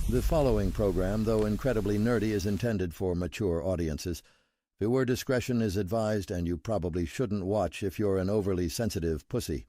The following program, though incredibly nerdy, is intended for mature audiences. Viewer discretion is advised, and you probably shouldn't watch if you're an overly sensitive pussy.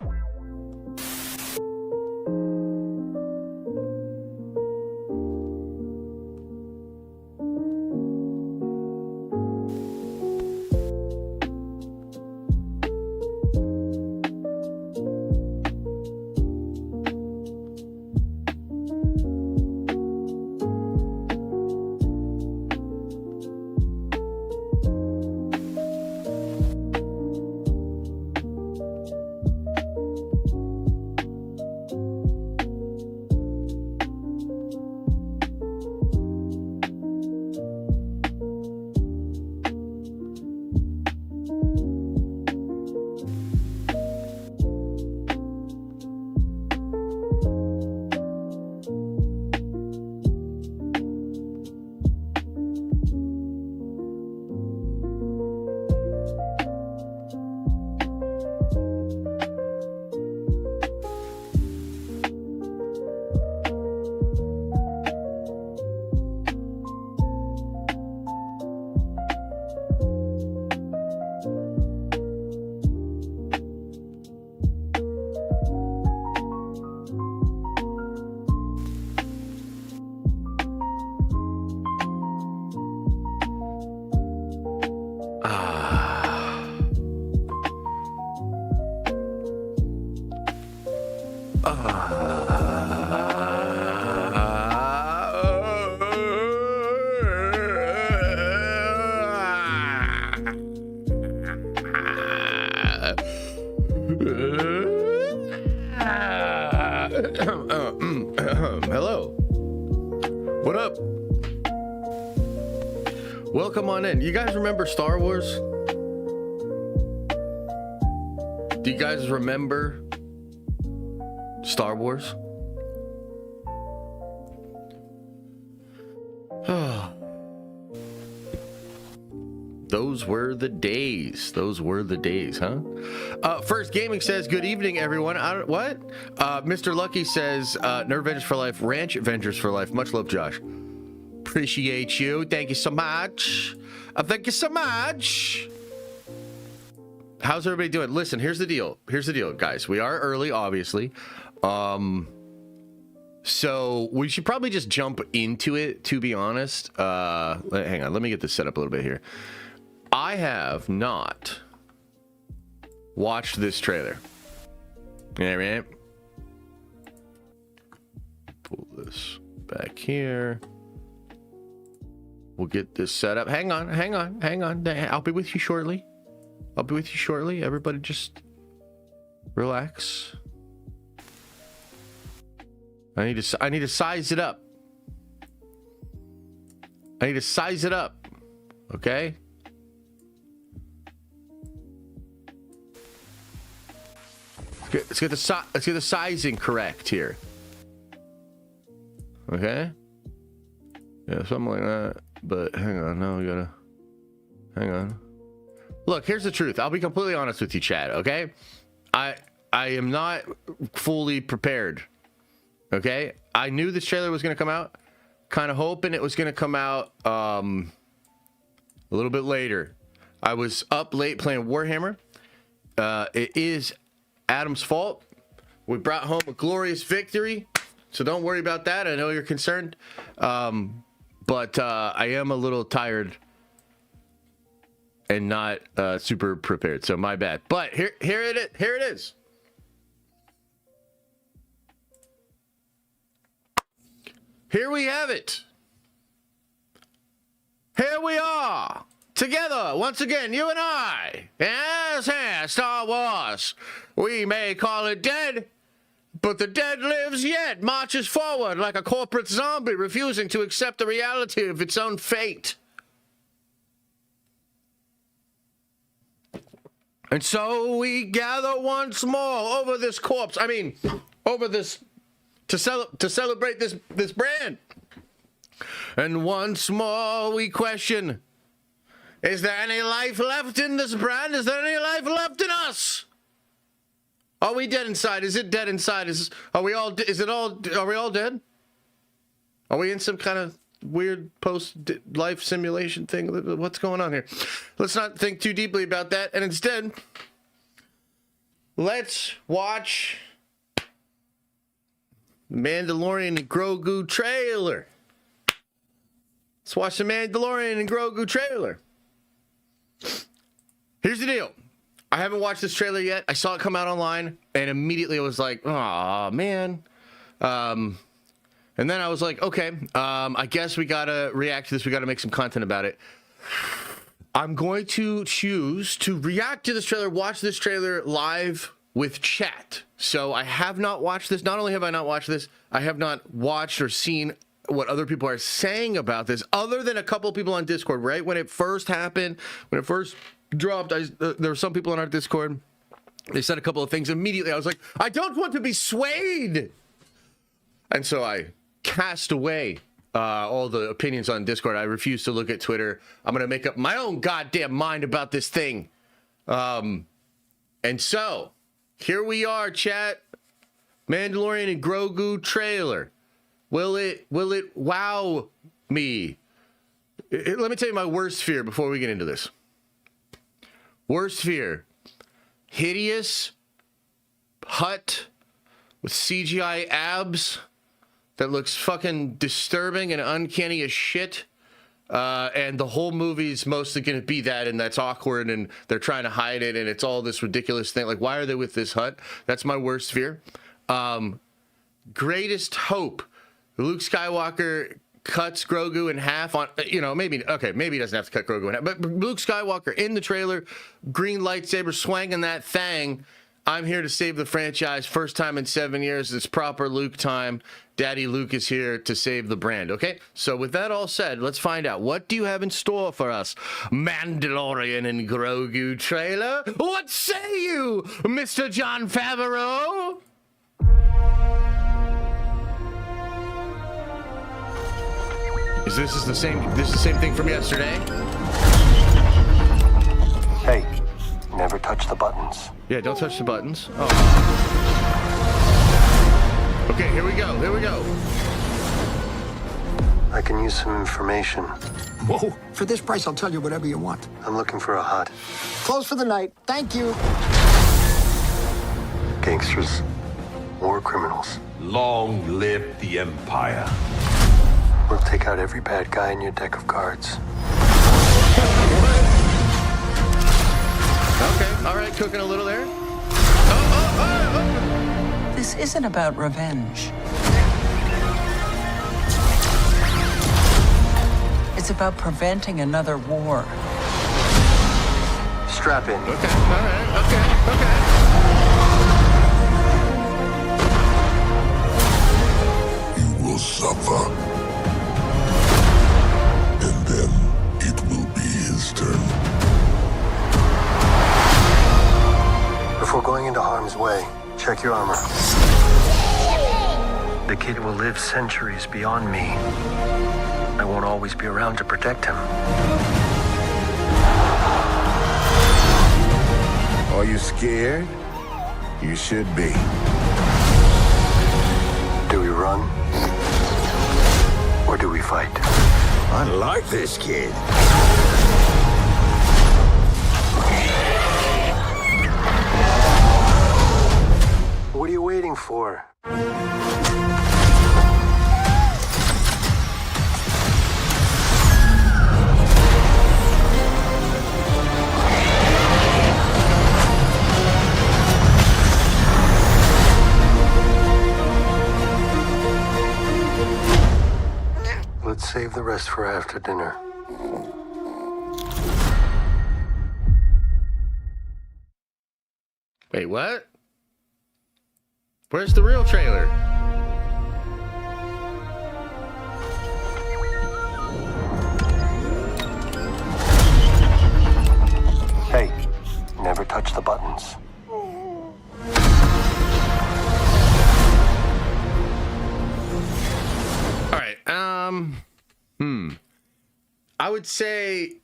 Hello. What up? Welcome on in. You guys remember Star Wars? Do you guys remember Star Wars? Those were the days. Those were the days, huh? First Gaming says, good evening, everyone. What? Mr. Lucky says, Nerd Avengers for Life, Ranch Avengers for Life. Much love, Josh. Appreciate you. Thank you so much. Thank you so much. How's everybody doing? Listen, here's the deal. Here's the deal, guys. We are early, obviously. So we should probably just jump into it, to be honest. Hang on. Let me get this set up a little bit here. I have not watched this trailer. All right. Pull this back here. We'll get this set up. Hang on. I'll be with you shortly. Everybody just relax. I need to size it up. Okay? Let's get the sizing correct here. Okay? Yeah, something like that. But hang on, now we gotta hang on. Look, here's the truth. I'll be completely honest with you, Chad, okay? I am not fully prepared. Okay? I knew this trailer was gonna come out. Kind of hoping it was gonna come out a little bit later. I was up late playing Warhammer. It is Adam's fault. We brought home a glorious victory, so don't worry about that. I know you're concerned, but I am a little tired and not super prepared, so my bad. But here it is. Here we have it. Here we are. Together, once again, you and I. Yes, Star Wars. We may call it dead, but the dead lives yet, marches forward like a corporate zombie, refusing to accept the reality of its own fate. And so we gather once more over this corpse. I mean, over this, to celebrate this brand. And once more we question, is there any life left in this brand? Is there any life left in us? Are we dead inside? Is it dead inside? Are we all dead? Are we in some kind of weird post-life simulation thing? What's going on here? Let's not think too deeply about that, and instead, let's watch the Mandalorian and Grogu trailer. Let's watch the Mandalorian and Grogu trailer. Here's the deal. I haven't watched this trailer yet. I saw it come out online, and immediately I was like, "Aw, man." And then I was like, okay, I guess we gotta react to this. We gotta make some content about it. I'm going to choose to react to this trailer, watch this trailer live with chat. So I have not watched this. Not only have I not watched this, I have not watched or seen what other people are saying about this, other than a couple of people on Discord, right? When it first happened, when it first dropped, there were some people on our Discord. They said a couple of things. Immediately, I was like, I don't want to be swayed. And so I cast away all the opinions on Discord. I refuse to look at Twitter. I'm going to make up my own goddamn mind about this thing. And so, here we are, chat. Mandalorian and Grogu trailer. Will it wow me? Let me tell you my worst fear before we get into this. Worst fear. Hideous hut with CGI abs that looks fucking disturbing and uncanny as shit. And the whole movie's mostly going to be that, and that's awkward, and they're trying to hide it, and it's all this ridiculous thing. Like, why are they with this hut? That's my worst fear. Greatest hope. Luke Skywalker cuts Grogu in half on, maybe he doesn't have to cut Grogu in half, but Luke Skywalker in the trailer, green lightsaber swanging that thing. I'm here to save the franchise. First time in 7 years. It's proper Luke time. Daddy Luke is here to save the brand. Okay, so with that all said, let's find out. What do you have in store for us? Mandalorian and Grogu trailer? What say you, Mr. Jon Favreau? Is this the same thing from yesterday? Hey, never touch the buttons. Yeah, don't touch the buttons. Oh. Okay, here we go. I can use some information. Whoa, for this price, I'll tell you whatever you want. I'm looking for a hut. Close for the night. Thank you. Gangsters, war criminals. Long live the Empire. We'll take out every bad guy in your deck of cards. Okay, all right, cooking a little there. This isn't about revenge. It's about preventing another war. Strap in. Okay, all right, okay. You will suffer. And then it will be his turn. Before going into harm's way, check your armor. The kid will live centuries beyond me. I won't always be around to protect him. Are you scared? You should be. Do we run? Or do we fight? I like this kid. What are you waiting for? Let's save the rest for after dinner. Wait, what? Where's the real trailer? Hey, never touch the buttons. All right. I would say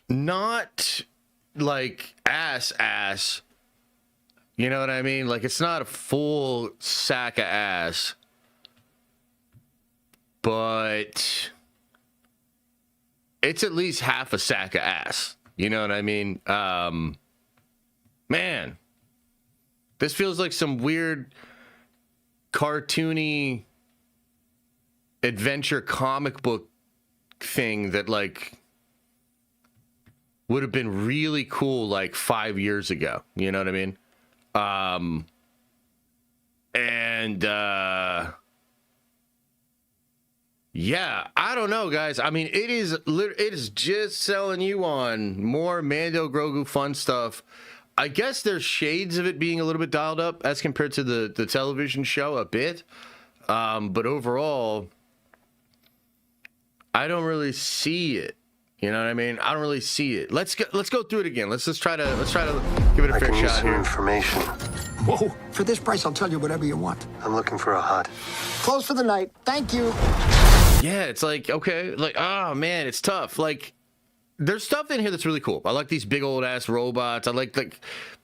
not like ass. You know what I mean? Like, it's not a full sack of ass. but it's at least half a sack of ass. You know what I mean? Man, this feels like some weird cartoony adventure comic book thing that like would have been really cool like 5 years ago. You know what I mean? Yeah, I don't know, guys. I mean, it is just selling you on more Mando Grogu fun stuff. I guess there's shades of it being a little bit dialed up as compared to the television show a bit. But overall, I don't really see it. You know what I mean? I don't really see it. Let's go through it again. Let's try to give it a fair shot here. Information. Whoa. For this price, I'll tell you whatever you want. I'm looking for a hut. Close for the night. Thank you. Yeah, it's like, okay, like, oh man, it's tough. Like, there's stuff in here that's really cool. I like these big old ass robots. I like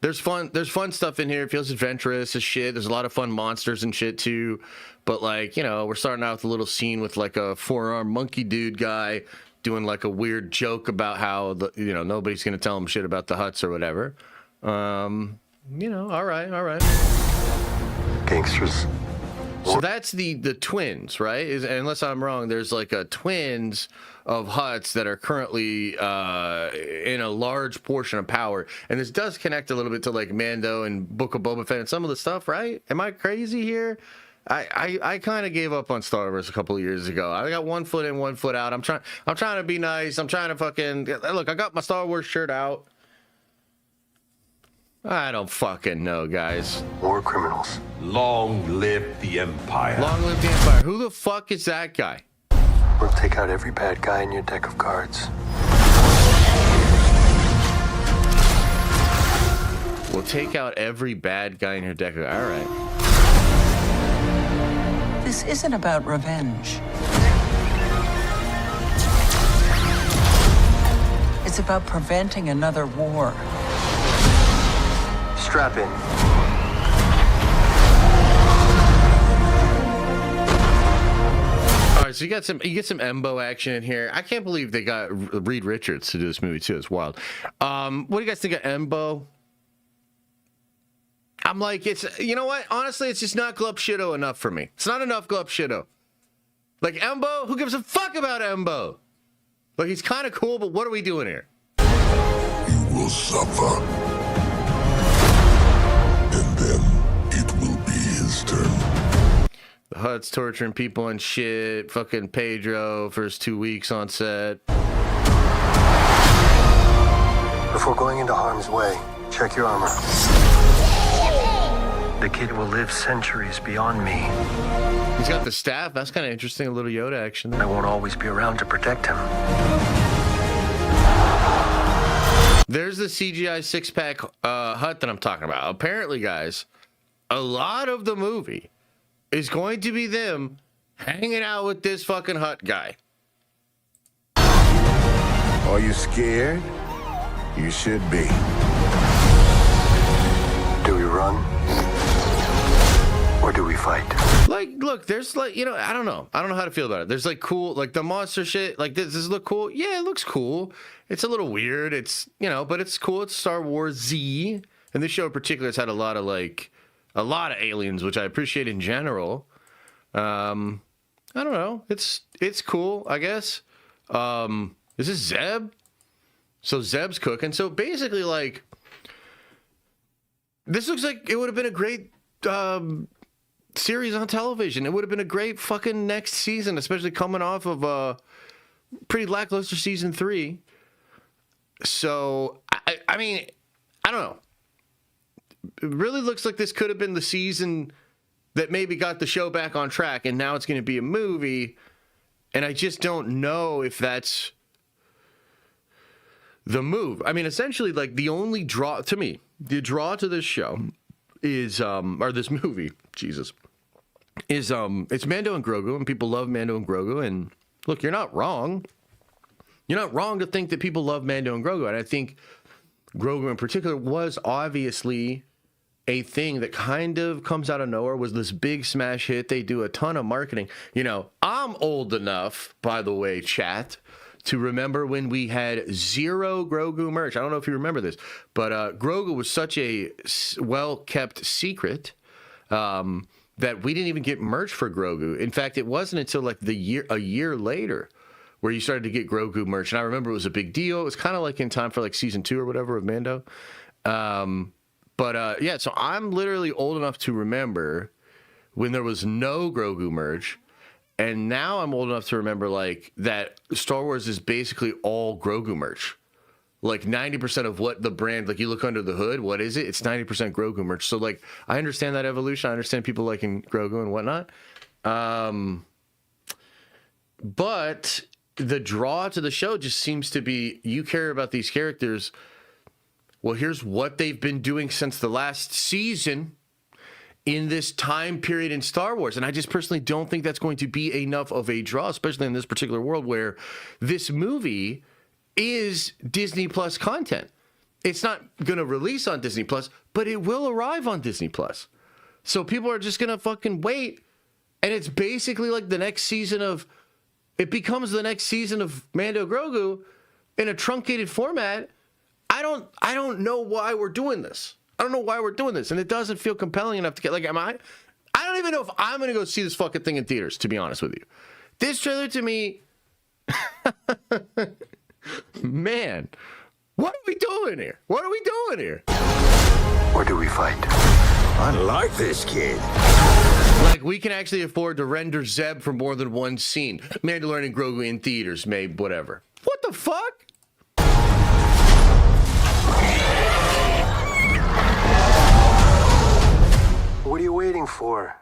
there's fun stuff in here. It feels adventurous as shit. There's a lot of fun monsters and shit too. But like, you know, we're starting out with a little scene with like a 4-armed monkey dude guy doing like a weird joke about how nobody's gonna tell him shit about the huts or whatever. All right. Gangsters. So that's the twins, right? Unless I'm wrong, there's like a twins of huts that are currently in a large portion of power, and this does connect a little bit to like Mando and Book of Boba Fett and some of the stuff, right? Am I crazy here? I kind of gave up on Star Wars a couple of years ago. I got 1 foot in, 1 foot out. I'm trying to be nice. I'm trying to fucking look. I got my Star Wars shirt out. I don't fucking know, guys. War criminals. Long live the Empire. Long live the Empire. Who the fuck is that guy? We'll take out every bad guy in your deck of cards. We'll take out every bad guy in your deck. All right. This isn't about revenge. It's about preventing another war. Strap in. All right, so you get some Embo action in here. I can't believe they got Reed Richards to do this movie too. It's wild. What do you guys think of Embo? I'm like, you know what? Honestly, it's just not Glub Shitto enough for me. It's not enough Glub Shitto. Like Embo, who gives a fuck about Embo? Like he's kind of cool, but what are we doing here? You will suffer. And then it will be his turn. The Hut's torturing people and shit. Fucking Pedro for his 2 weeks on set. Before going into harm's way, check your armor. The kid will live centuries beyond me. He's got the staff. That's kind of interesting. A little Yoda action there. I won't always be around to protect him. There's the CGI six-pack hut that I'm talking about. Apparently, guys, a lot of the movie is going to be them hanging out with this fucking hut guy. Are you scared? You should be. Do we run? Or do we fight? Like, look, there's like, I don't know how to feel about it. There's like cool, like the monster shit. Like, does this look cool? Yeah, it looks cool. It's a little weird. It's, but it's cool. It's Star Wars Z. And this show in particular has had a lot of aliens, which I appreciate in general. I don't know. It's cool, I guess. Is this Zeb? So Zeb's cooking. So basically, like, this looks like it would have been a great series on television. It would have been a great fucking next season, especially coming off of a pretty lackluster season 3. So, I mean, I don't know. It really looks like this could have been the season that maybe got the show back on track, and now it's going to be a movie, and I just don't know if that's the move. I mean, essentially, like, the only draw to me, the draw to this show is, or this movie, Jesus, is, it's Mando and Grogu, and people love Mando and Grogu, and look, you're not wrong. You're not wrong to think that people love Mando and Grogu, and I think Grogu in particular was obviously a thing that kind of comes out of nowhere, was this big smash hit. They do a ton of marketing. You know, I'm old enough, by the way, chat, to remember when we had zero Grogu merch. I don't know if you remember this, but Grogu was such a well-kept secret that we didn't even get merch for Grogu. In fact, it wasn't until like a year later where you started to get Grogu merch. And I remember it was a big deal. It was kind of like in time for like season 2 or whatever of Mando. Yeah, so I'm literally old enough to remember when there was no Grogu merch. And now I'm old enough to remember like that Star Wars is basically all Grogu merch. Like 90% of what the brand, like you look under the hood, what is it? It's 90% Grogu merch. So like I understand that evolution. I understand people liking Grogu and whatnot. But the draw to the show just seems to be, you care about these characters. Well, here's what they've been doing since the last season in this time period in Star Wars. And I just personally don't think that's going to be enough of a draw, especially in this particular world where this movie is Disney Plus content. It's not going to release on Disney Plus, but it will arrive on Disney Plus. So people are just going to fucking wait. And it's basically like the next season of, it becomes the next season of Mando Grogu in a truncated format. I don't know why we're doing this. I don't know why we're doing this. And it doesn't feel compelling enough to get, like, I don't even know if I'm going to go see this fucking thing in theaters, to be honest with you. This trailer to me, man, what are we doing here? What are we doing here? Or do we fight? I like this kid. Like, we can actually afford to render Zeb for more than one scene. Mandalorian and Grogu in theaters, maybe, whatever. What the fuck? What are you waiting for?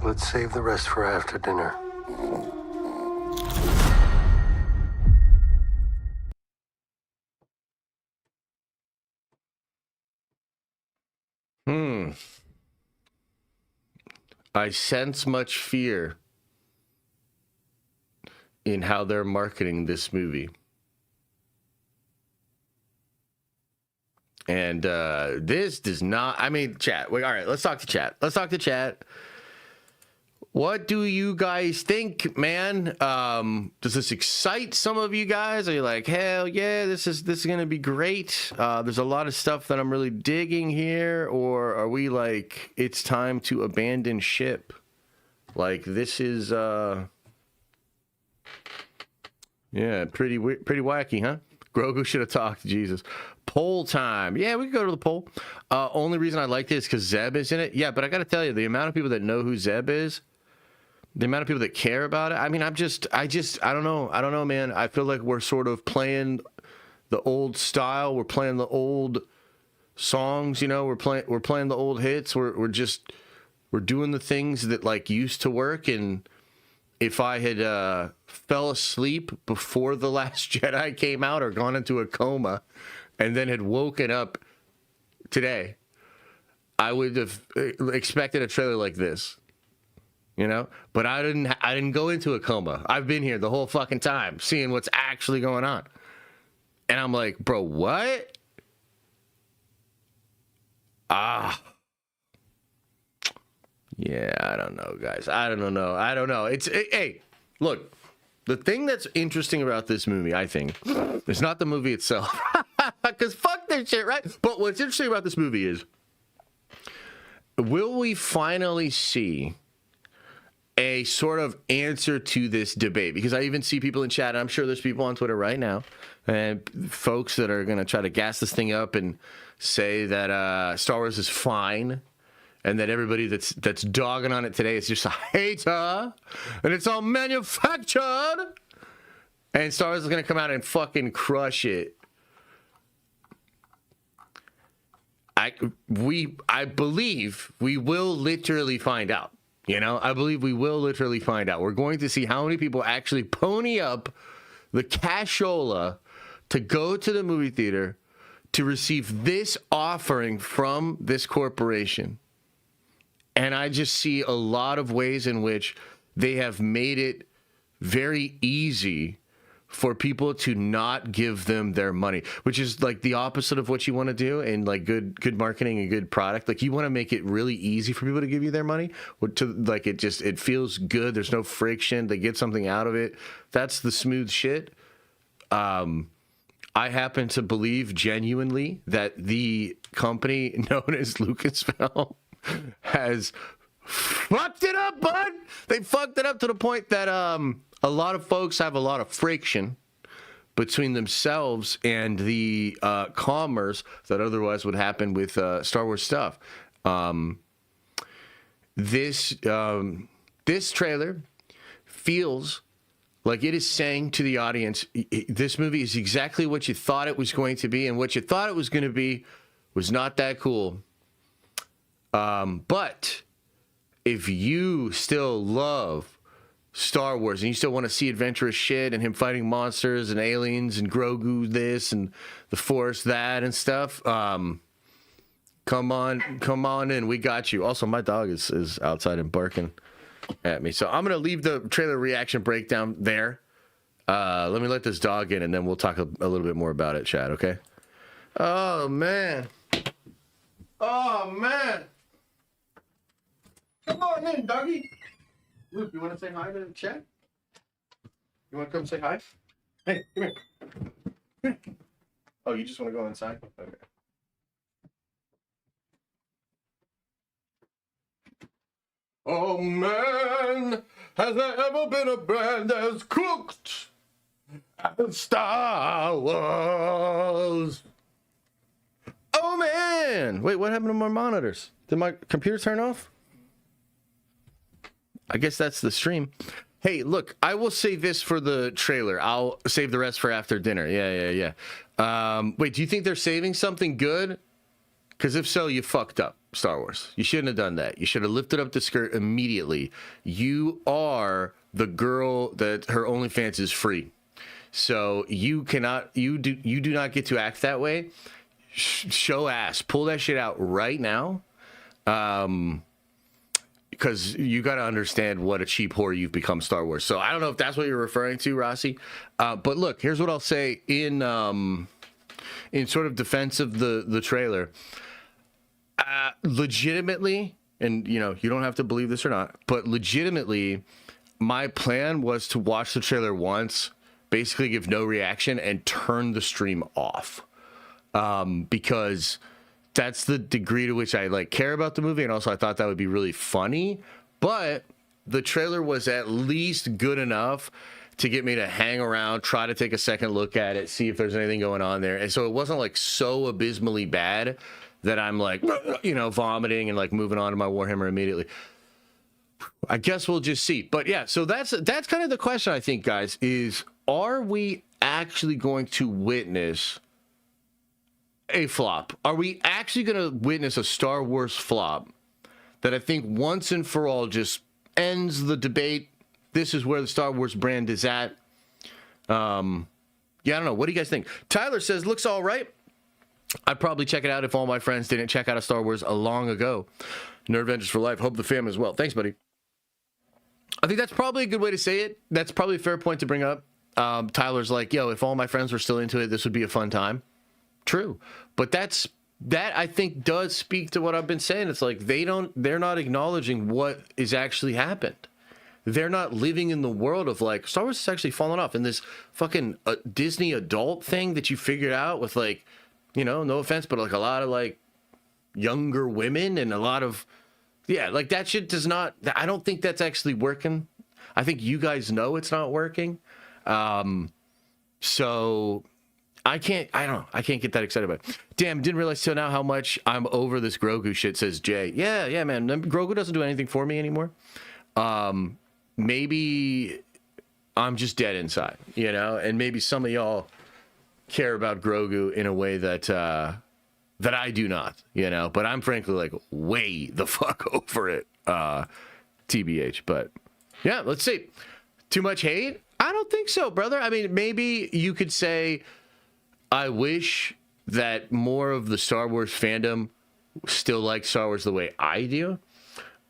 Let's save the rest for after dinner. I sense much fear in how they're marketing this movie. And this does not, I mean, chat. All right, let's talk to chat. Let's talk to chat. What do you guys think, man? Does this excite some of you guys? Are you like, hell yeah, this is going to be great? There's a lot of stuff that I'm really digging here. Or are we like, it's time to abandon ship? Like, this is, yeah, pretty wacky, huh? Grogu should have talked to Jesus. Poll time. Yeah, we can go to the poll. Only reason I like this is because Zeb is in it. Yeah, but I got to tell you, the amount of people that know who Zeb is, the amount of people that care about it. I mean, I don't know, man. I feel like we're sort of playing the old style. We're playing the old songs, you know. We're playing the old hits. We're doing the things that like used to work. And if I had fell asleep before The Last Jedi came out or gone into a coma and then had woken up today, I would have expected a trailer like this. You know, but I didn't go into a coma. I've been here the whole fucking time, seeing what's actually going on. And I'm like, bro, what? Yeah, I don't know, guys. I don't know. Hey, look, the thing that's interesting about this movie, I think, is not the movie itself. Because fuck that shit, right? But what's interesting about this movie is, will we finally see a sort of answer to this debate? Because I even see people in chat, and I'm sure there's people on Twitter right now, and folks that are going to try to gas this thing up and say that Star Wars is fine, and that everybody that's dogging on it today is just a hater, and it's all manufactured, and Star Wars is going to come out and fucking crush it. I believe we will literally find out. You know, I believe we will literally find out. We're going to see how many people actually pony up the cashola to go to the movie theater to receive this offering from this corporation. And I just see a lot of ways in which they have made it very easy for people to not give them their money, which is like the opposite of what you want to do in like good marketing and good product. Like you want to make it really easy for people to give you their money, to like it feels good. There's no friction. They get something out of it. That's the smooth shit. I happen to believe genuinely that the company known as Lucasfilm has fucked it up, bud. They fucked it up to the point that a lot of folks have a lot of friction between themselves and the commerce that otherwise would happen with Star Wars stuff. This trailer feels like it is saying to the audience, this movie is exactly what you thought it was going to be, and what you thought it was going to be was not that cool. But if you still love Star Wars and you still want to see adventurous shit and him fighting monsters and aliens and Grogu this and the Force that and stuff, come on in. We got you. Also, my dog is outside and barking at me. So I'm going to leave the trailer reaction breakdown there. Let me let this dog in and then we'll talk a little bit more about it, Chad, okay? Oh, man. Oh, man. Come on in, doggy. Luke, you want to say hi to Chad? You want to come say hi? Hey, come here. Come here. Oh, you just want to go inside? Okay. Oh, man, has there ever been a brand as cooked as Star Wars? Oh, man. Wait, what happened to my monitors? Did my computer turn off? I guess that's the stream. Hey, look, I will say this for the trailer. I'll save the rest for after dinner. Yeah. Wait, do you think they're saving something good? Because if so, you fucked up, Star Wars. You shouldn't have done that. You should have lifted up the skirt immediately. You are the girl that her OnlyFans is free. So you do not get to act that way. Show ass. Pull that shit out right now. Because you got to understand what a cheap whore you've become, Star Wars. So I don't know if that's what you're referring to, Rossi. But look, here's what I'll say in sort of defense of the trailer. Legitimately, and you don't have to believe this or not, but legitimately, my plan was to watch the trailer once, basically give no reaction, and turn the stream off. Because that's the degree to which I care about the movie, and also I thought that would be really funny. But the trailer was at least good enough to get me to hang around, try to take a second look at it, see if there's anything going on there. And so it wasn't so abysmally bad that I'm vomiting and moving on to my Warhammer immediately. I guess we'll just see. But yeah, so that's kind of the question, I think, guys, is are we actually going to witness a flop? Are we actually going to witness a Star Wars flop that I think once and for all just ends the debate? This is where the Star Wars brand is at. I don't know. What do you guys think? Tyler says, looks all right. I'd probably check it out if all my friends didn't check out a Star Wars long ago. Nerd Avengers for life. Hope the fam as well. Thanks, buddy. I think that's probably a good way to say it. That's probably a fair point to bring up. Tyler's like, yo, if all my friends were still into it, this would be a fun time. True. But that I think does speak to what I've been saying. It's like they're not acknowledging what is actually happened. They're not living in the world of Star Wars is actually falling off, and this fucking Disney adult thing that you figured out with no offense, but a lot of younger women and a lot of that shit does not. I don't think that's actually working. I think you guys know it's not working. So I can't get that excited about it. Damn, didn't realize till now how much I'm over this Grogu shit, says Jay. Yeah, man. Grogu doesn't do anything for me anymore. Maybe I'm just dead inside, and maybe some of y'all care about Grogu in a way that I do not, but I'm frankly way the fuck over it, TBH. But yeah, let's see. Too much hate? I don't think so, brother. I mean, maybe you could say, I wish that more of the Star Wars fandom still likes Star Wars the way I do.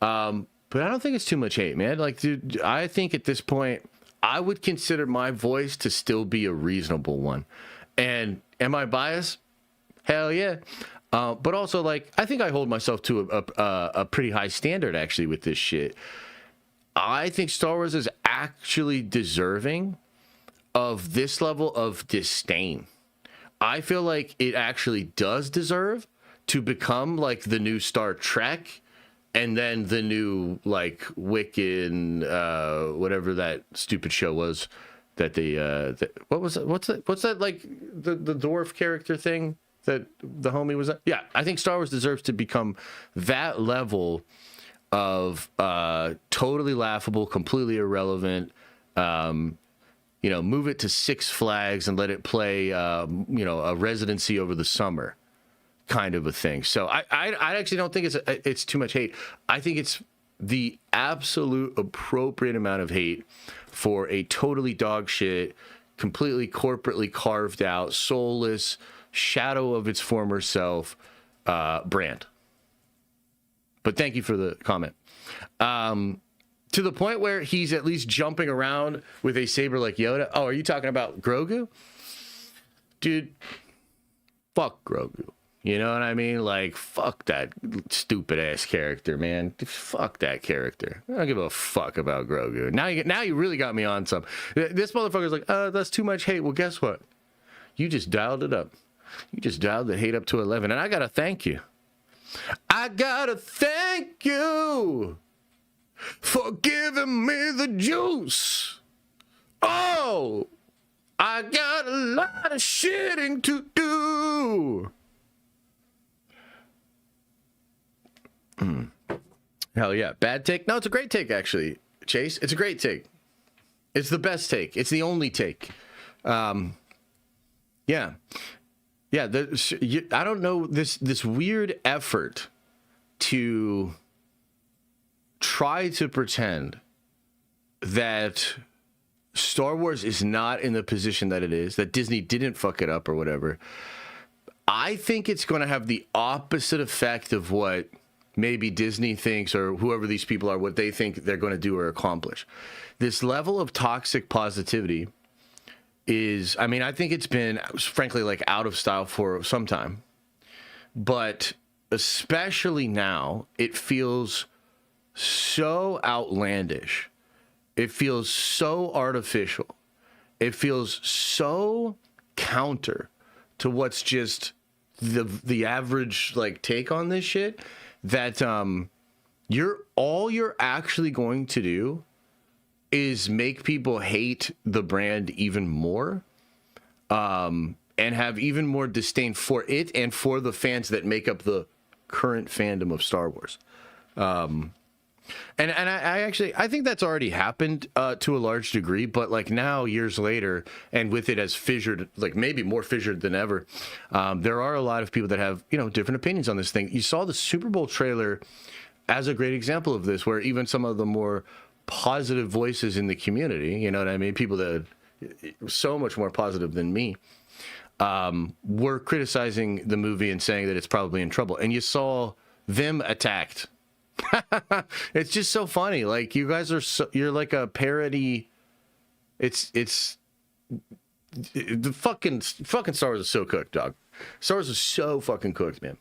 But I don't think it's too much hate, man. Like, dude, I think at this point, I would consider my voice to still be a reasonable one. And am I biased? Hell yeah. But also, like, I think I hold myself to a pretty high standard, actually, with this shit. I think Star Wars is actually deserving of this level of disdain. I feel like it actually does deserve to become, like, the new Star Trek, and then the new, like, Wiccan, whatever that stupid show was that they, what was that? What's that, like, the dwarf character thing that the homie was at? Yeah, I think Star Wars deserves to become that level of totally laughable, completely irrelevant, move it to Six Flags and let it play, a residency over the summer kind of a thing. So I actually don't think it's too much hate. I think it's the absolute appropriate amount of hate for a totally dog shit, completely corporately carved out, soulless, shadow of its former self brand. But thank you for the comment. To the point where he's at least jumping around with a saber like Yoda. Oh, are you talking about Grogu? Dude, fuck Grogu. You know what I mean? Like, fuck that stupid ass character, man. Fuck that character. I don't give a fuck about Grogu. Now you really got me on some. This motherfucker's like, that's too much hate. Well, guess what? You just dialed it up. You just dialed the hate up to 11, and I gotta thank you. I gotta thank you for giving me the juice. Oh, I got a lot of shitting to do. Hell yeah. Bad take? No, it's a great take, actually, Chase. It's a great take. It's the best take. It's the only take. Yeah. I don't know, this weird effort to try to pretend that Star Wars is not in the position that it is, that Disney didn't fuck it up or whatever. I think it's going to have the opposite effect of what maybe Disney thinks, or whoever these people are, what they think they're going to do or accomplish. This level of toxic positivity is, I mean, I think it's been, frankly, like, out of style for some time. But especially now, it feels so outlandish. It feels so artificial. It feels so counter to what's just the average, like, take on this shit, that you're actually going to do is make people hate the brand even more, and have even more disdain for it and for the fans that make up the current fandom of Star Wars. And I think that's already happened to a large degree, but, like, now, years later, and with it as fissured, like, maybe more fissured than ever, there are a lot of people that have, different opinions on this thing. You saw the Super Bowl trailer as a great example of this, where even some of the more positive voices in the community, you know what I mean, people that are so much more positive than me, were criticizing the movie and saying that it's probably in trouble. And you saw them attacked. It's just so funny. Like, you guys are you're like a parody. It's the fucking Star Wars is so cooked, dog. Star Wars is so fucking cooked, man.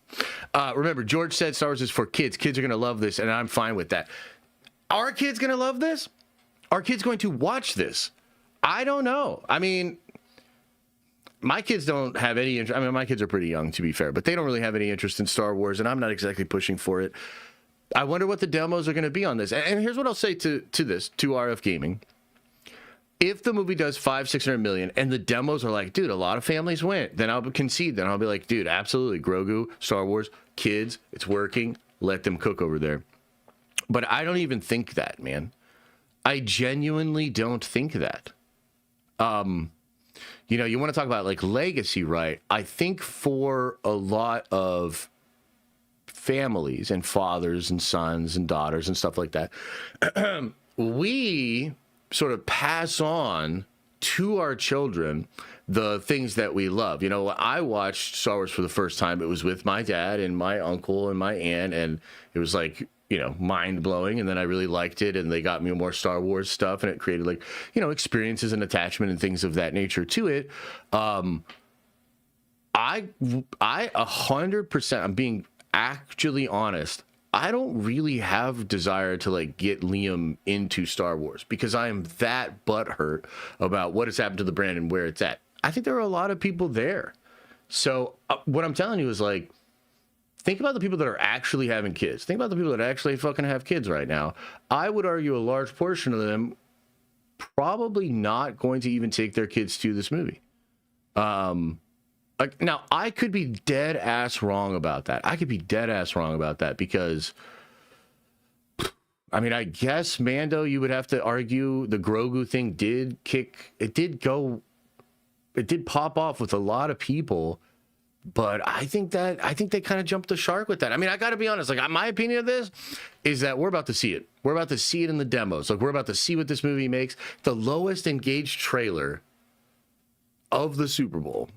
Remember, George said Star Wars is for kids. Kids are gonna love this, and I'm fine with that. Are kids gonna love this? Are kids going to watch this? I don't know. I mean, my kids don't have any interest. I mean, my kids are pretty young, to be fair, but they don't really have any interest in Star Wars, and I'm not exactly pushing for it. I wonder what the demos are going to be on this. And here's what I'll say to RF Gaming. If the movie does $500-600 million and the demos are like, dude, a lot of families went, then I'll concede. Then I'll be like, dude, absolutely. Grogu, Star Wars, kids, it's working. Let them cook over there. But I don't even think that, man. I genuinely don't think that. You want to talk about, like, legacy, right? I think for a lot of families and fathers and sons and daughters and stuff like that, we sort of pass on to our children the things that we love. You know, I watched Star Wars for the first time. It was with my dad and my uncle and my aunt, and it was like, you know, mind blowing. And then I really liked it, and they got me more Star Wars stuff, and it created, like, you know, experiences and attachment and things of that nature to it. I 100%, I'm being actually honest, I don't really have desire to, like, get Liam into Star Wars because I am that butthurt about what has happened to the brand and where it's at. I think there are a lot of people there. So what I'm telling you is, like, think about the people that are actually having kids. Think about the people that actually fucking have kids right now. I would argue a large portion of them probably not going to even take their kids to this movie. Like, now, I could be dead ass wrong about that. I could be dead ass wrong about that because, I mean, I guess, Mando, you would have to argue the Grogu thing did pop off with a lot of people, but I think they kind of jumped the shark with that. I mean, I got to be honest, like, my opinion of this is that we're about to see it. We're about to see it in the demos. Like, we're about to see what this movie makes. The lowest engaged trailer of the Super Bowl.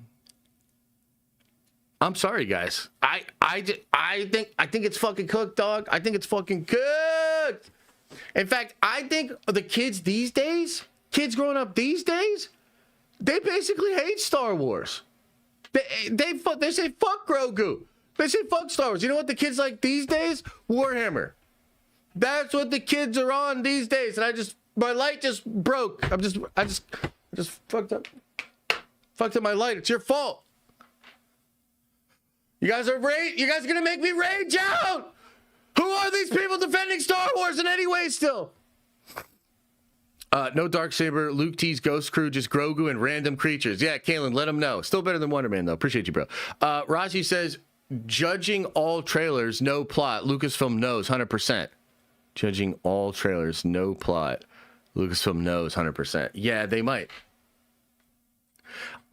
I'm sorry, guys. I think it's fucking cooked, dog. I think it's fucking cooked. In fact, I think the kids these days, kids growing up these days, they basically hate Star Wars. They say fuck Grogu. They say fuck Star Wars. You know what the kids like these days? Warhammer. That's what the kids are on these days. And my light just broke. I just fucked up my light. It's your fault. You guys are gonna make me rage out. Who are these people defending Star Wars in any way still? No Darksaber, Luke T's Ghost Crew, just Grogu and random creatures. Yeah, Kalen, let them know. Still better than Wonder Man, though. Appreciate you, bro. Raji says, judging all trailers, no plot. Lucasfilm knows, 100%. Judging all trailers, no plot. Lucasfilm knows, 100%. Yeah, they might.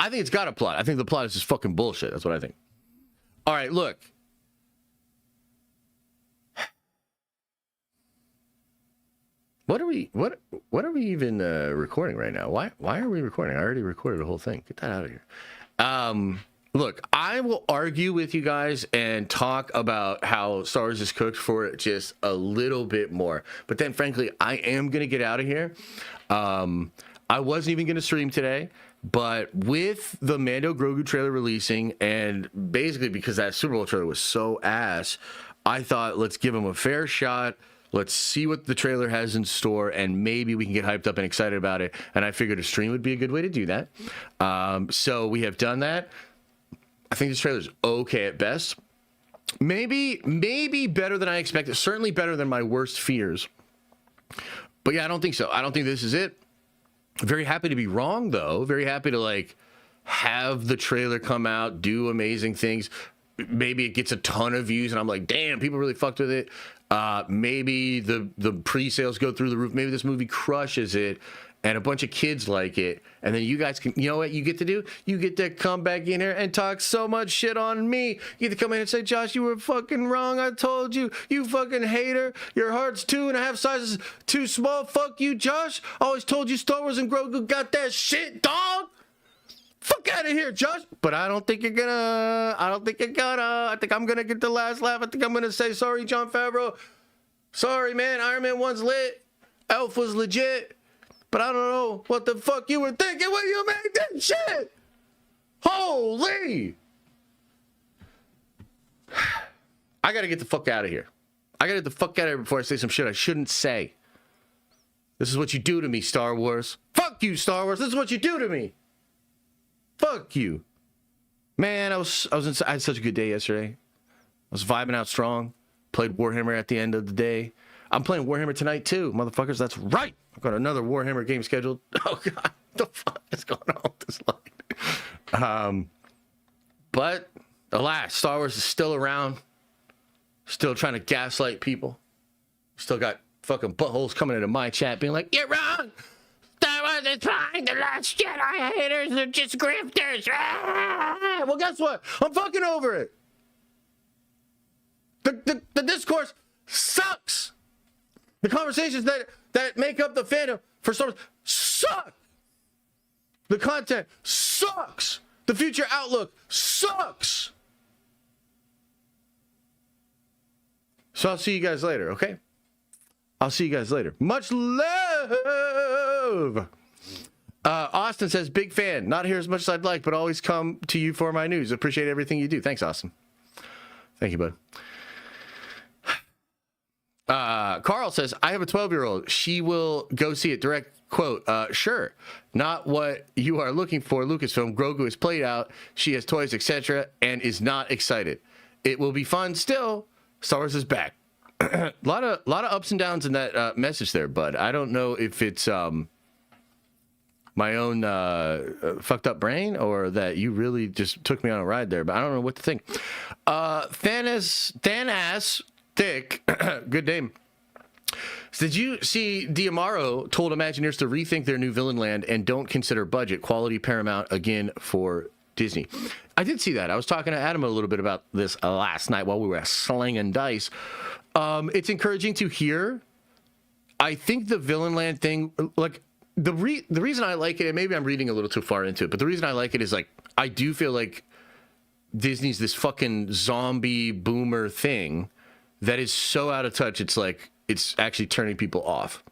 I think it's got a plot. I think the plot is just fucking bullshit. That's what I think. All right, look. What are we even recording right now? Why are we recording? I already recorded the whole thing. Get that out of here. Look, I will argue with you guys and talk about how Star Wars is cooked for it just a little bit more. But then, frankly, I am going to get out of here. I wasn't even going to stream today. But with the Mando Grogu trailer releasing, and basically because that Super Bowl trailer was so ass, I thought, let's give them a fair shot. Let's see what the trailer has in store, and maybe we can get hyped up and excited about it. And I figured a stream would be a good way to do that. So we have done that. I think this trailer's okay at best. Maybe better than I expected. Certainly better than my worst fears. But yeah, I don't think so. I don't think this is it. Very happy to be wrong, though. Very happy to, like, have the trailer come out, do amazing things. Maybe it gets a ton of views, and I'm like, damn, people really fucked with it. Maybe the pre-sales go through the roof. Maybe this movie crushes it, and a bunch of kids like it. And then you guys can, you know what you get to do? You get to come back in here and talk so much shit on me. You get to come in and say, Josh, you were fucking wrong. I told you. You fucking hater. Your heart's 2.5 sizes too small. Fuck you, Josh. Always told you Star Wars and Grogu got that shit, dog. Fuck out of here, Josh. But I don't think you're gonna. I think I'm gonna get the last laugh. I think I'm gonna say, sorry, Jon Favreau. Sorry, man. Iron Man 1's lit. Elf was legit. But I don't know what the fuck you were thinking when you made that shit. Holy. I gotta get the fuck out of here. I gotta get the fuck out of here before I say some shit I shouldn't say. This is what you do to me, Star Wars. Fuck you, Star Wars. This is what you do to me. Fuck you. Man, I had such a good day yesterday. I was vibing out strong. Played Warhammer at the end of the day. I'm playing Warhammer tonight too, motherfuckers. That's right. I've got another Warhammer game scheduled. Oh God, what the fuck is going on with this light? But alas, Star Wars is still around. Still trying to gaslight people. Still got fucking buttholes coming into my chat being like, "You're wrong. Star Wars is fine. The Last Jedi haters are just grifters." Ah! Well, guess what? I'm fucking over it. The discourse sucks. The conversations that make up the fandom for Star Wars suck. The content sucks. The future outlook sucks. So I'll see you guys later, okay? I'll see you guys later. Much love. Austin says, big fan. Not here as much as I'd like, but always come to you for my news. Appreciate everything you do. Thanks, Austin. Thank you, bud. Carl says, I have a 12-year-old. She will go see it. Direct quote, sure. Not what you are looking for. Lucasfilm. Grogu is played out. She has toys, etc., and is not excited. It will be fun still. Star Wars is back. A lot of ups and downs in that message there, bud. I don't know if it's my own fucked up brain or that you really just took me on a ride there, but I don't know what to think. Thanas Thick, good name. Did you see Diamaro told Imagineers to rethink their new villain land and don't consider budget? Quality paramount again for Disney. I did see that. I was talking to Adam a little bit about this last night while we were slinging dice. It's encouraging to hear. I think the villain land thing, like the reason I like it, and maybe I'm reading a little too far into it, but the reason I like it is like I do feel like Disney's this fucking zombie boomer thing that is so out of touch. It's like it's actually turning people off.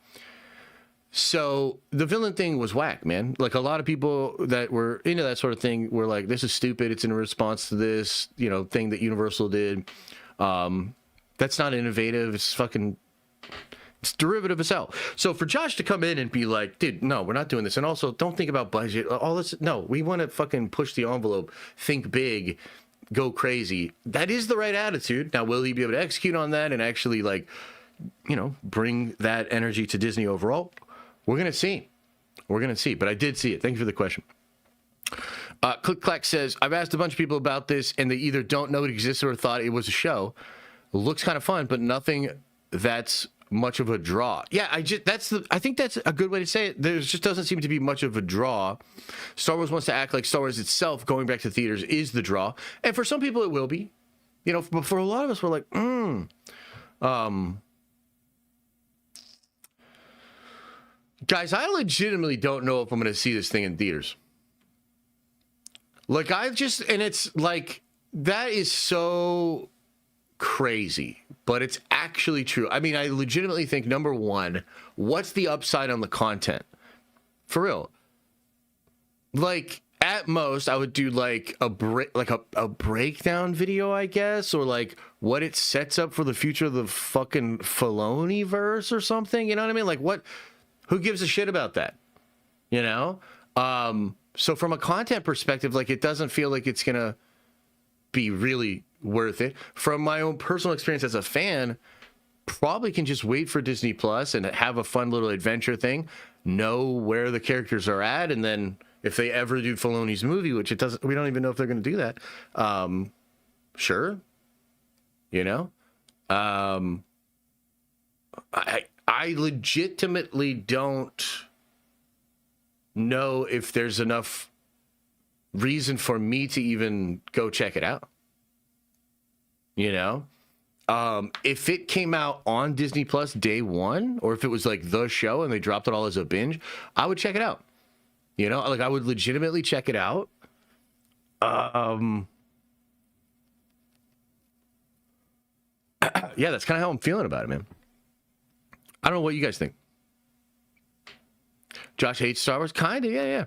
So the villain thing was whack, man. Like a lot of people that were into that sort of thing were like, this is stupid. It's in response to this, thing that Universal did. That's not innovative. It's derivative as hell. So for Josh to come in and be like, dude, no, we're not doing this. And also don't think about budget. All this. No, we want to fucking push the envelope, think big, go crazy. That is the right attitude. Now, will he be able to execute on that and actually bring that energy to Disney overall? We're going to see. But I did see it. Thank you for the question. Click Clack says, I've asked a bunch of people about this and they either don't know it existed or thought it was a show. It looks kind of fun, but nothing that's much of a draw. Yeah, I think that's a good way to say it. There just doesn't seem to be much of a draw. Star Wars wants to act like Star Wars itself, going back to theaters, is the draw. And for some people it will be. But for a lot of us, we're like, guys, I legitimately don't know if I'm going to see this thing in theaters. Like, and it's like, that is so crazy, but it's actually true. I mean, I legitimately think, number one, what's the upside on the content? For real. Like, at most, I would do like a breakdown video, I guess, or like what it sets up for the future of the fucking Filoni-verse or something. You know what I mean? Like, who gives a shit about that? So from a content perspective, like, it doesn't feel like it's gonna be really worth it. From my own personal experience as a fan, probably can just wait for Disney Plus and have a fun little adventure thing, know where the characters are at, and then if they ever do Filoni's movie, which we don't even know if they're going to do that. Sure. I legitimately don't know if there's enough reason for me to even go check it out. If it came out on Disney Plus day one, or if it was like the show and they dropped it all as a binge, I would check it out. Like I would legitimately check it out. Yeah, that's kind of how I'm feeling about it, man. I don't know what you guys think. Josh hates Star Wars? Kind of, yeah.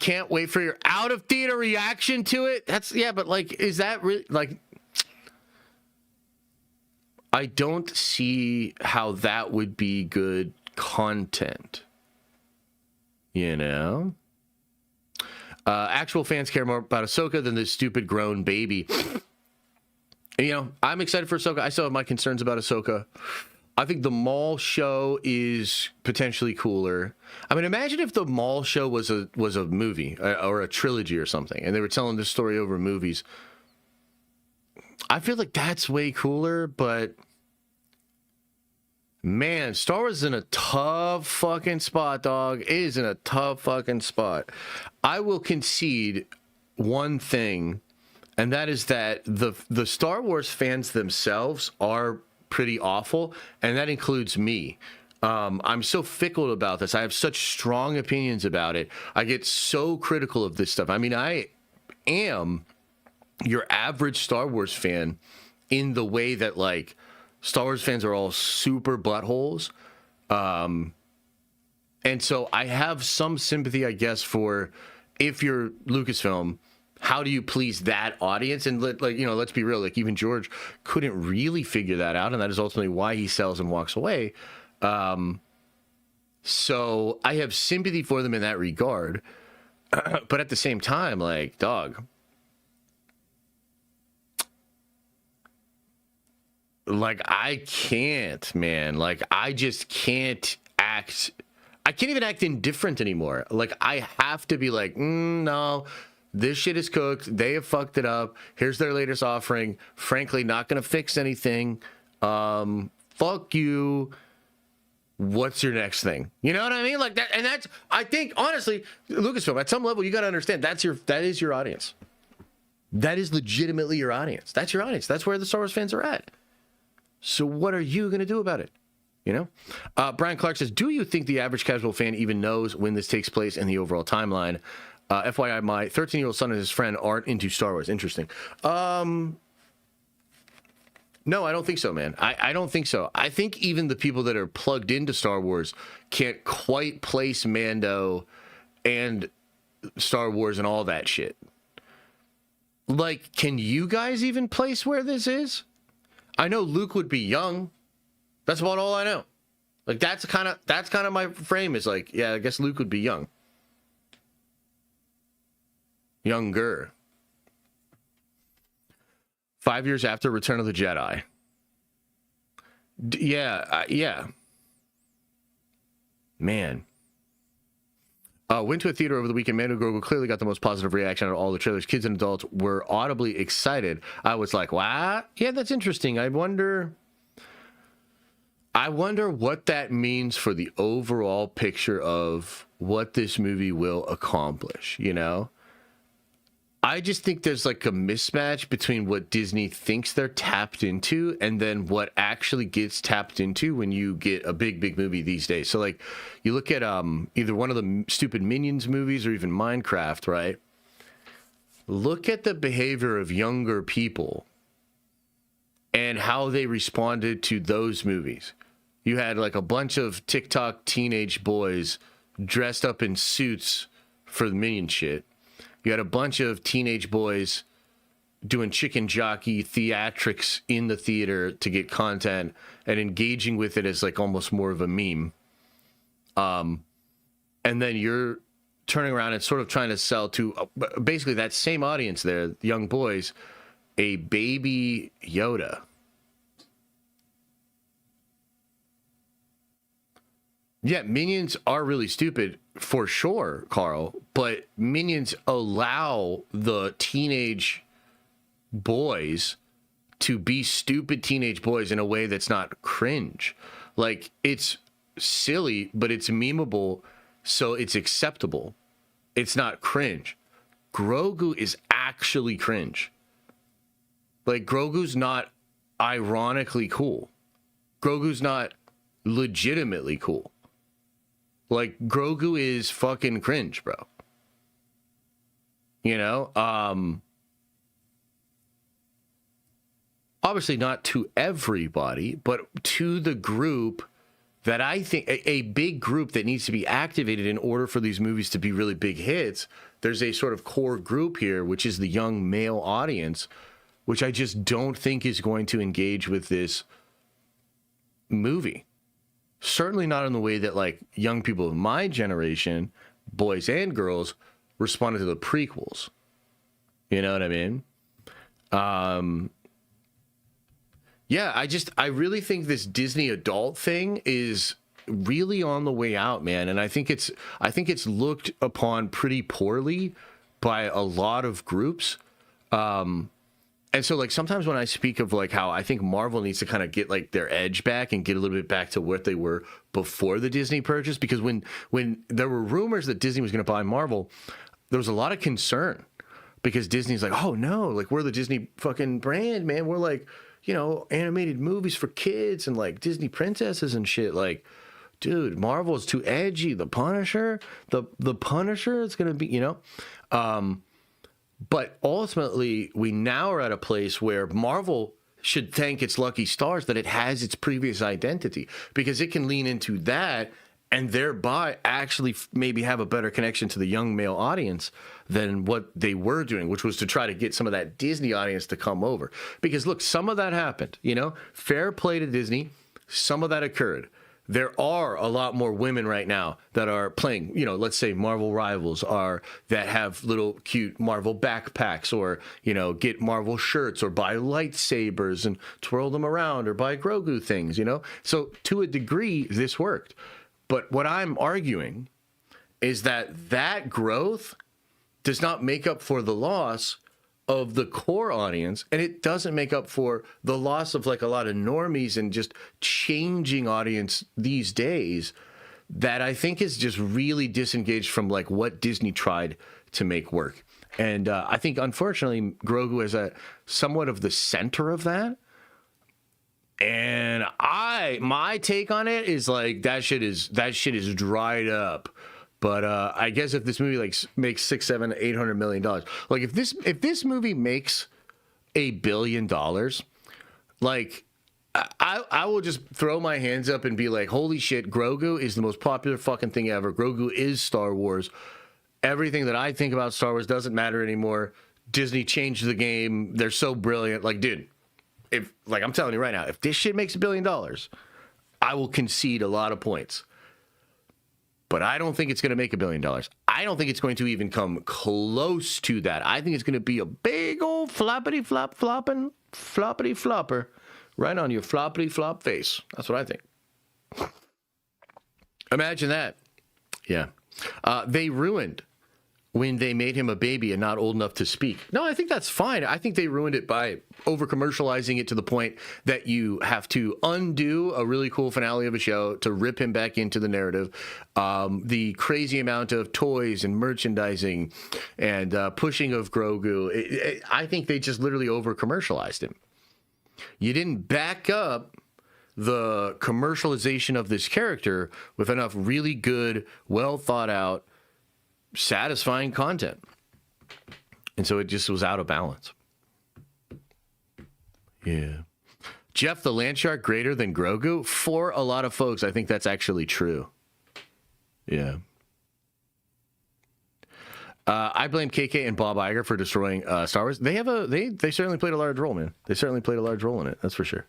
Can't wait for your out-of-theater reaction to it. But like, is that really, like, I don't see how that would be good content. Actual fans care more about Ahsoka than this stupid grown baby. And, I'm excited for Ahsoka. I still have my concerns about Ahsoka. I think the mall show is potentially cooler. I mean, imagine if the mall show was a movie or a trilogy or something, and they were telling this story over movies. I feel like that's way cooler, but man, Star Wars is in a tough fucking spot, dog. It is in a tough fucking spot. I will concede one thing, and that is that the Star Wars fans themselves are pretty awful, and that includes me. I'm so fickle about this. I have such strong opinions about it. I get so critical of this stuff. I mean, I am your average Star Wars fan in the way that, like, Star Wars fans are all super buttholes. And so I have some sympathy, I guess, for if you're Lucasfilm, how do you please that audience? And let's be real, like, even George couldn't really figure that out, and that is ultimately why he sells and walks away. So I have sympathy for them in that regard. But at the same time, like, dog, like, I can't, man. Like, I just can't act. I can't even act indifferent anymore. Like, I have to be like, no, this shit is cooked. They have fucked it up. Here's their latest offering. Frankly, not going to fix anything. Fuck you. What's your next thing? You know what I mean? Like that. And that's, I think, honestly, Lucasfilm, at some level, you got to understand that is your audience. That is legitimately your audience. That's your audience. That's where the Star Wars fans are at. So what are you going to do about it? You know? Brian Clark says, do you think the average casual fan even knows when this takes place in the overall timeline? FYI, my 13-year-old son and his friend aren't into Star Wars. Interesting. No, I don't think so, man. I don't think so. I think even the people that are plugged into Star Wars can't quite place Mando and Star Wars and all that shit. Like, can you guys even place where this is? I know Luke would be young. That's about all I know. Like, that's kind of my frame is like, yeah, I guess Luke would be young. Younger. 5 years after Return of the Jedi. Yeah. Man. Went to a theater over the weekend. Mando Grogu clearly got the most positive reaction out of all the trailers. Kids and adults were audibly excited. I was like, wow, yeah, that's interesting. I wonder what that means for the overall picture of what this movie will accomplish, you know? I just think there's like a mismatch between what Disney thinks they're tapped into and then what actually gets tapped into when you get a big movie these days. So like you look at either one of the stupid Minions movies or even Minecraft, right? Look at the behavior of younger people and how they responded to those movies. You had like a bunch of TikTok teenage boys dressed up in suits for the Minion shit. You had a bunch of teenage boys doing chicken jockey theatrics in the theater to get content and engaging with it as like almost more of a meme. And then you're turning around and sort of trying to sell to basically that same audience there, young boys, a baby Yoda. Yeah, Minions are really stupid for sure, Carl, but Minions allow the teenage boys to be stupid teenage boys in a way that's not cringe. Like, it's silly, but it's memeable, so it's acceptable. It's not cringe. Grogu is actually cringe. Like, Grogu's not ironically cool. Grogu's not legitimately cool. Like, Grogu is fucking cringe, bro. You know? Obviously not to everybody, but to the group that I think, a big group that needs to be activated in order for these movies to be really big hits. There's a sort of core group here, which is the young male audience, which I just don't think is going to engage with this movie. Certainly not in the way that, like, young people of my generation, boys and girls, responded to the prequels. You know what I mean? Yeah, I really think this Disney adult thing is really on the way out, man. And I think it's looked upon pretty poorly by a lot of groups. And so, like, sometimes when I speak of, like, how I think Marvel needs to kind of get, like, their edge back and get a little bit back to what they were before the Disney purchase, because when there were rumors that Disney was going to buy Marvel, there was a lot of concern because Disney's like, oh, no, like, we're the Disney fucking brand, man. We're, like, you know, animated movies for kids and, like, Disney princesses and shit. Like, dude, Marvel's too edgy. The Punisher is going to be, you know. But ultimately, we now are at a place where Marvel should thank its lucky stars that it has its previous identity, because it can lean into that and thereby actually maybe have a better connection to the young male audience than what they were doing, which was to try to get some of that Disney audience to come over. Because look, some of that happened, you know, fair play to Disney. Some of that occurred. There are a lot more women right now that are playing, you know, let's say Marvel Rivals, are that have little cute Marvel backpacks, or, you know, get Marvel shirts or buy lightsabers and twirl them around, or buy Grogu things, you know. So to a degree, this worked. But what I'm arguing is that growth does not make up for the loss of the core audience, and it doesn't make up for the loss of like a lot of normies and just changing audience these days that I think is just really disengaged from like what Disney tried to make work. And I think unfortunately Grogu is a somewhat of the center of that. And my take on it is like that shit is dried up. But I guess if this movie like makes $600, $700, $800 million, like if this movie makes $1 billion, like I will just throw my hands up and be like, holy shit, Grogu is the most popular fucking thing ever. Grogu is Star Wars. Everything that I think about Star Wars doesn't matter anymore. Disney changed the game. They're so brilliant. Like, dude, if like I'm telling you right now, if this shit makes $1 billion, I will concede a lot of points. But I don't think it's going to make $1 billion. I don't think it's going to even come close to that. I think it's going to be a big old floppity flopper right on your floppity flop face. That's what I think. Imagine that. Yeah. They ruined when they made him a baby and not old enough to speak. No, I think that's fine. I think they ruined it by over-commercializing it to the point that you have to undo a really cool finale of a show to rip him back into the narrative. The crazy amount of toys and merchandising and pushing of Grogu, I think they just literally over-commercialized him. You didn't back up the commercialization of this character with enough really good, well-thought-out, satisfying content, and so it just was out of balance. Yeah. Jeff the Landshark greater than Grogu? For a lot of folks, I think that's actually true. Yeah. I blame KK and Bob Iger for destroying Star Wars. They certainly played a large role, man. They certainly played a large role in it. That's for sure.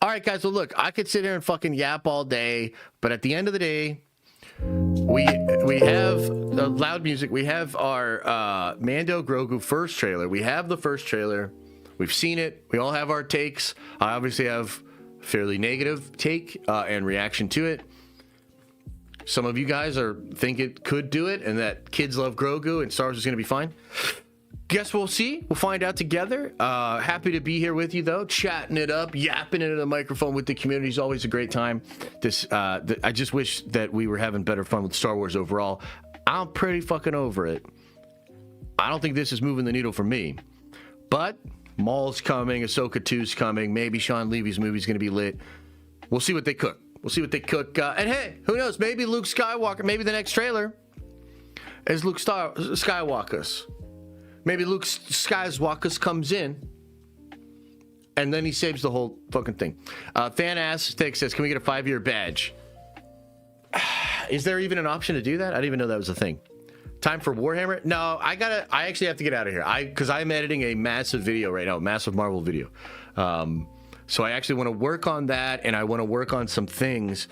All right, guys. Well, look, I could sit here and fucking yap all day, but at the end of the day, we have the loud music. We have our Mando Grogu first trailer. We have the first trailer. We've seen it. We all have our takes. I obviously have a fairly negative take and reaction to it. Some of you guys think it could do it and that kids love Grogu and Star Wars is going to be fine. Guess we'll see. We'll find out together. Happy to be here with you, though, chatting it up, yapping into the microphone with the community is always a great time. I just wish that we were having better fun with Star Wars overall. I'm pretty fucking over it. I don't think this is moving the needle for me. But Maul's coming, Ahsoka 2's coming. Maybe Sean Levy's movie's going to be lit. We'll see what they cook. And hey, who knows? Maybe Luke Skywalker, maybe the next trailer is Luke Skywalker's. Maybe Luke Skywalker comes in, and then he saves the whole fucking thing. Thanass Stick says, can we get a 5-year badge? Is there even an option to do that? I didn't even know that was a thing. Time for Warhammer? No, I actually have to get out of here. Because I'm editing a massive video right now, a massive Marvel video. So I actually want to work on that, and I want to work on some things,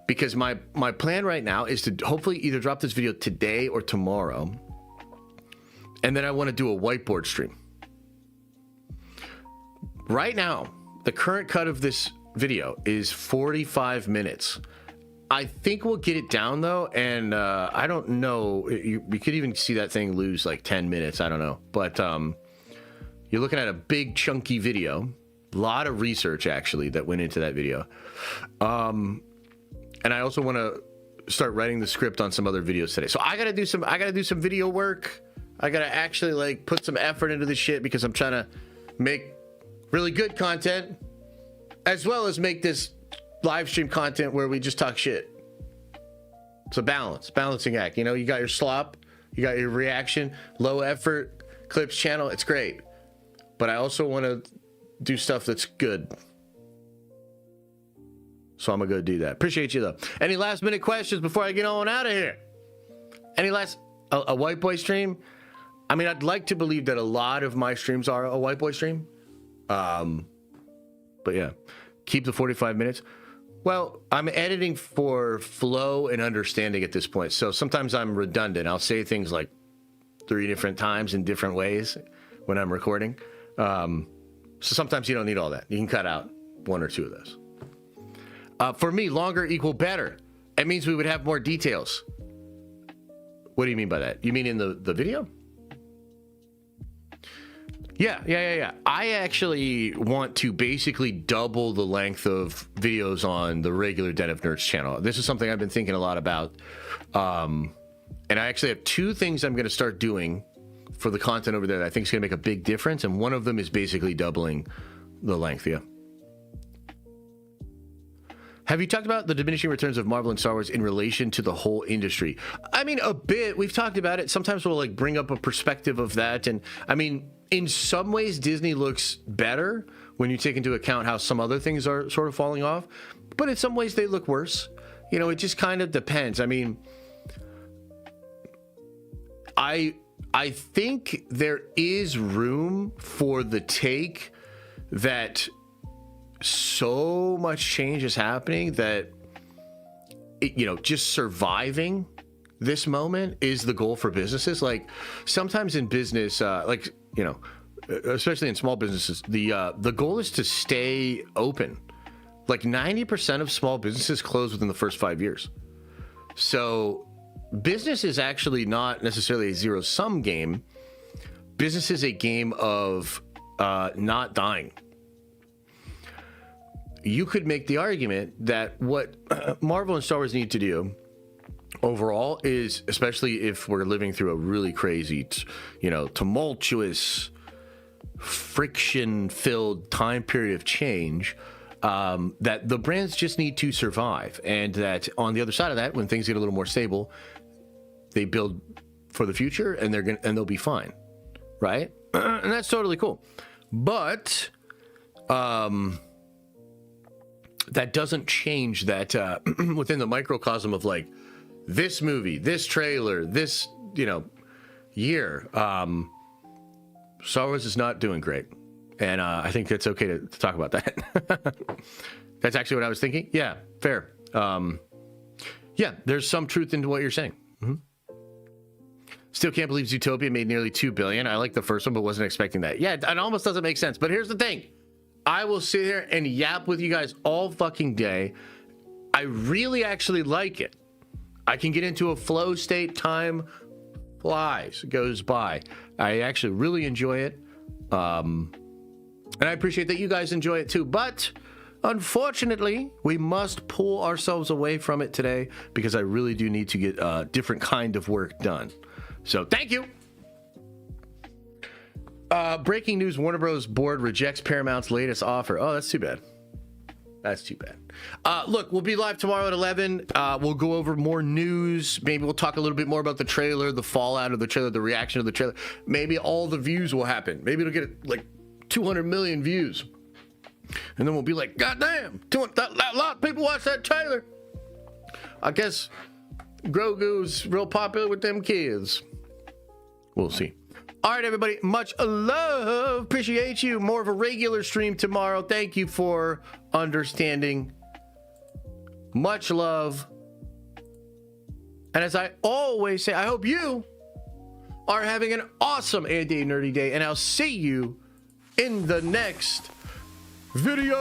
because my plan right now is to hopefully either drop this video today or tomorrow. And then I want to do a whiteboard stream. Right now, the current cut of this video is 45 minutes. I think we'll get it down, though, and I don't know. We could even see that thing lose like 10 minutes. I don't know. But you're looking at a big, chunky video. A lot of research, actually, that went into that video. And I also want to start writing the script on some other videos today. So I got to do some video work. I gotta actually like put some effort into this shit, because I'm trying to make really good content as well as make this live stream content where we just talk shit. It's a balancing act. You know, you got your slop, you got your reaction, low effort, clips channel. It's great. But I also want to do stuff that's good. So I'm going to go do that. Appreciate you, though. Any last minute questions before I get on out of here? Any last... A white boy stream? I mean, I'd like to believe that a lot of my streams are a white boy stream. But yeah. Keep the 45 minutes. Well, I'm editing for flow and understanding at this point. So sometimes I'm redundant. I'll say things like 3 different times in different ways when I'm recording. So sometimes you don't need all that. You can cut out 1 or 2 of those. For me, longer equal better. It means we would have more details. What do you mean by that? You mean in the video? Yeah. I actually want to basically double the length of videos on the regular Den of Nerds channel. This is something I've been thinking a lot about. And I actually have 2 things I'm going to start doing for the content over there that I think is going to make a big difference. And one of them is basically doubling the length, yeah. Have you talked about the diminishing returns of Marvel and Star Wars in relation to the whole industry? I mean, a bit. We've talked about it. Sometimes we'll like bring up a perspective of that. And I mean, in some ways, Disney looks better when you take into account how some other things are sort of falling off. But in some ways, they look worse. You know, it just kind of depends. I mean, I think there is room for the take that so much change is happening that, you know, just surviving this moment is the goal for businesses. Like sometimes in business, like, you know, especially in small businesses, the goal is to stay open. Like 90% of small businesses close within the first 5 years. So business is actually not necessarily a zero-sum game. Business is a game of not dying. You could make the argument that what Marvel and Star Wars need to do overall is, especially if we're living through a really crazy, you know, tumultuous, friction-filled time period of change, that the brands just need to survive. And that on the other side of that, when things get a little more stable, they build for the future and they'll be fine. Right? And that's totally cool. But that doesn't change that within the microcosm of like this movie, this trailer, this, you know, year, Star Wars is not doing great. And I think it's okay to talk about that. That's actually what I was thinking. Yeah, fair. Yeah, there's some truth into what you're saying. Mm-hmm. Still can't believe Zootopia made nearly $2 billion. I like the first one, but wasn't expecting that. Yeah, it almost doesn't make sense. But here's the thing. I will sit here and yap with you guys all fucking day. I really actually like it. I can get into a flow state. Time flies, goes by. I actually really enjoy it. And I appreciate that you guys enjoy it too. But unfortunately, we must pull ourselves away from it today because I really do need to get a different kind of work done. So thank you. Breaking news, Warner Bros. Board rejects Paramount's latest offer. Oh, that's too bad. That's too bad. Look, we'll be live tomorrow at 11. We'll go over more news. Maybe we'll talk a little bit more about the trailer, the fallout of the trailer, the reaction of the trailer. Maybe all the views will happen. Maybe it'll get like 200 million views. And then we'll be like, God damn, that lot of people watch that trailer. I guess Grogu's real popular with them kids. We'll see. All right, everybody, much love. Appreciate you. More of a regular stream tomorrow. Thank you for understanding. Much love. And as I always say, I hope you are having an awesome and a nerdy day. And I'll see you in the next video.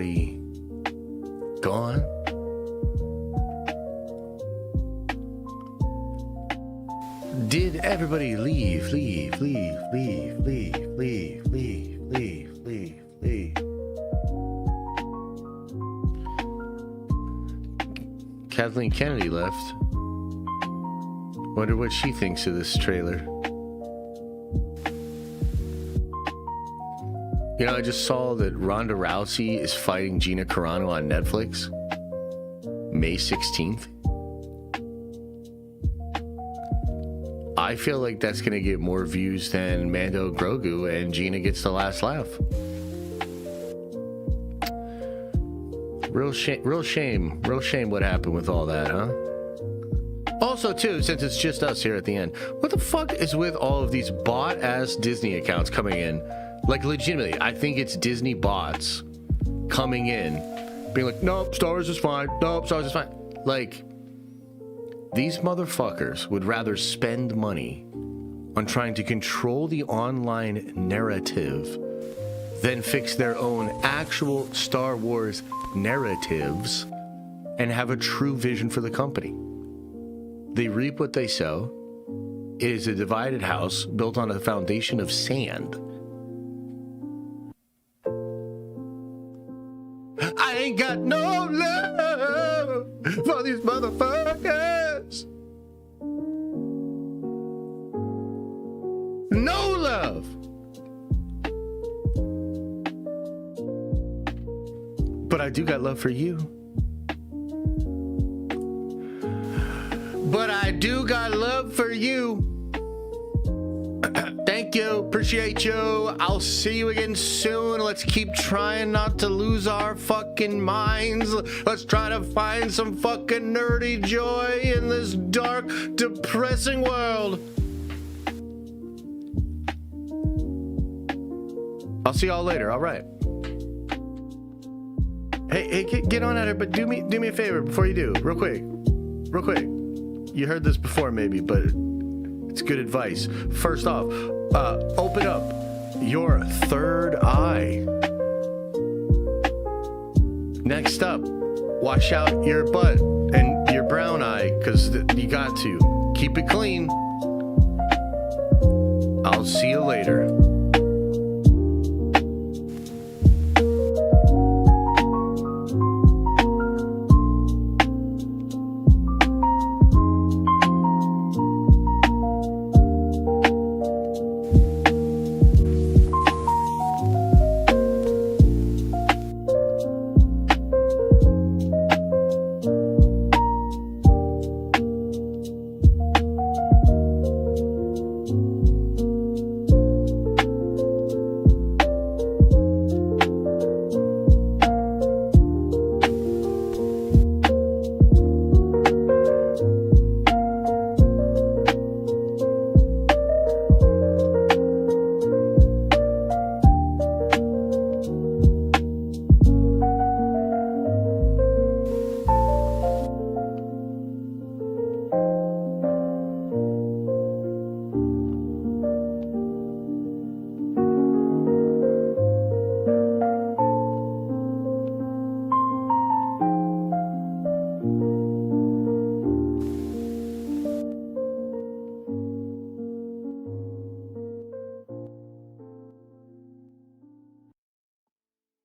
everybody gone? Did everybody leave? Kathleen Kennedy left. Wonder what she thinks of this trailer. You know, I just saw that Ronda Rousey is fighting Gina Carano on Netflix May 16th. I feel like that's going to get more views than Mando Grogu and Gina gets the last laugh. Real shame what happened with all that, huh? Also, too, since it's just us here at the end, what the fuck is with all of these bot-ass Disney accounts coming in? Like, legitimately, I think it's Disney bots coming in, being like, nope, Star Wars is fine. Nope, Star Wars is fine. Like, these motherfuckers would rather spend money on trying to control the online narrative than fix their own actual Star Wars narratives and have a true vision for the company. They reap what they sow. It is a divided house built on a foundation of sand. I ain't got no love for these motherfuckers. No love. But I do got love for you. But I do got love for you. Thank you. Appreciate you. I'll see you again soon. Let's keep trying not to lose our fucking minds. Let's try to find some fucking nerdy joy in this dark, depressing world. I'll see y'all later. All right. Hey, get on at it, but do me a favor before you do. Real quick. You heard this before maybe, but it's good advice. First off, open up your third eye. Next up, wash out your butt and your brown eye, because you got to. Keep it clean. I'll see you later.